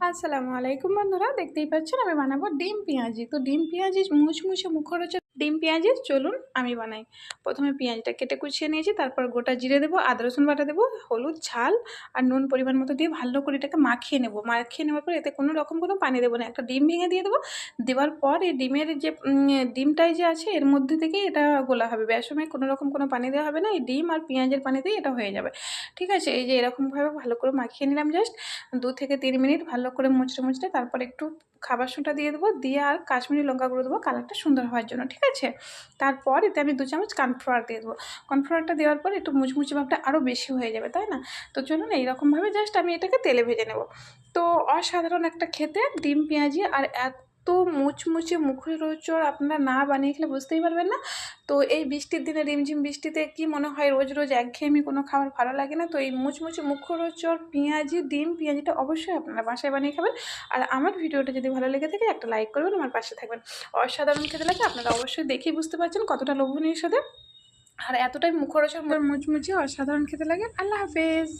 আসসালামু আলাইকুম বন্ধুরা, দেখতেই পাচ্ছেন আমি বানাবো ডিম পেঁয়াজি। তো ডিম পেঁয়াজি মুচমুচে মুখরোচক ডিম পেঁয়াজি চলুন আমি বানাই। প্রথমে পেঁয়াজটা কেটে কুচিয়ে নিয়েছি, তারপর গোটা জিরে দেবো, আদা রসুন বাটা দেবো, হলুদ, ঝাল আর নুন পরিমাণ মতো দিয়ে ভালো করে এটাকে মাখিয়ে নেবো। মাখিয়ে নেওয়ার পর এতে কোনো রকম কোনো পানি দেবো না, একটা ডিম ভেঙে দিয়ে দেবো। দেওয়ার পর এই ডিমের যে ডিমটাই যে আছে এর মধ্যে থেকে এটা গোলা হবে, বেসনে কোনো রকম কোনো পানি দেওয়া হবে না, এই ডিম আর পেঁয়াজের পানিতেই এটা হয়ে যাবে। ঠিক আছে, এই যে এরকমভাবে ভালো করে মাখিয়ে নিলাম, জাস্ট 2 থেকে 3 মিনিট ভালো করে মুচড়ে মুচড়ে তারপর একটু খাবার সোঁটা দিয়ে দেবো, দিয়ে আর কাশ্মীরি লঙ্কা গুঁড়ো দেবো কালারটা সুন্দর হওয়ার জন্য। ঠিক আছে, তারপর এতে আমি 2 চামচ কর্নফ্লাওয়ার দিয়ে দেবো। কর্নফ্লাওয়ারটা দেওয়ার পর একটু মুচমুচে ভাবটা আরও বেশি হয়ে যাবে, তাই না? তো চলুন এইরকমভাবে জাস্ট আমি এটাকে তেলে ভেজে নেব। তো অসাধারণ একটা খেতে ডিম পেঁয়াজি, আর এত মুচমুচে মুখরোচক, আপনারা না বানিয়ে খেলে বুঝতেই পারবেন না। তো এই বৃষ্টির দিনে রিমঝিম বৃষ্টিতে কি মনে হয় রোজ রোজ একঘেয়েমি কোনো খাবার ভালো লাগে না? তো এই মুচমুচে মুখরোচক পেঁয়াজি ডিম পেঁয়াজিটা অবশ্যই আপনারা বাসায় বানিয়ে খাবেন। আর আমার ভিডিওটা যদি ভালো লেগে থাকে একটা লাইক করবেন, আমার পাশে থাকবেন। অসাধারণ খেতে লাগে, আপনারা অবশ্যই দেখেই বুঝতে পারছেন কতটা লোভনীয় সাথে, আর এতটাই মুখরোচক মুচমুচে অসাধারণ খেতে লাগে। আল্লাহ হাফেজ।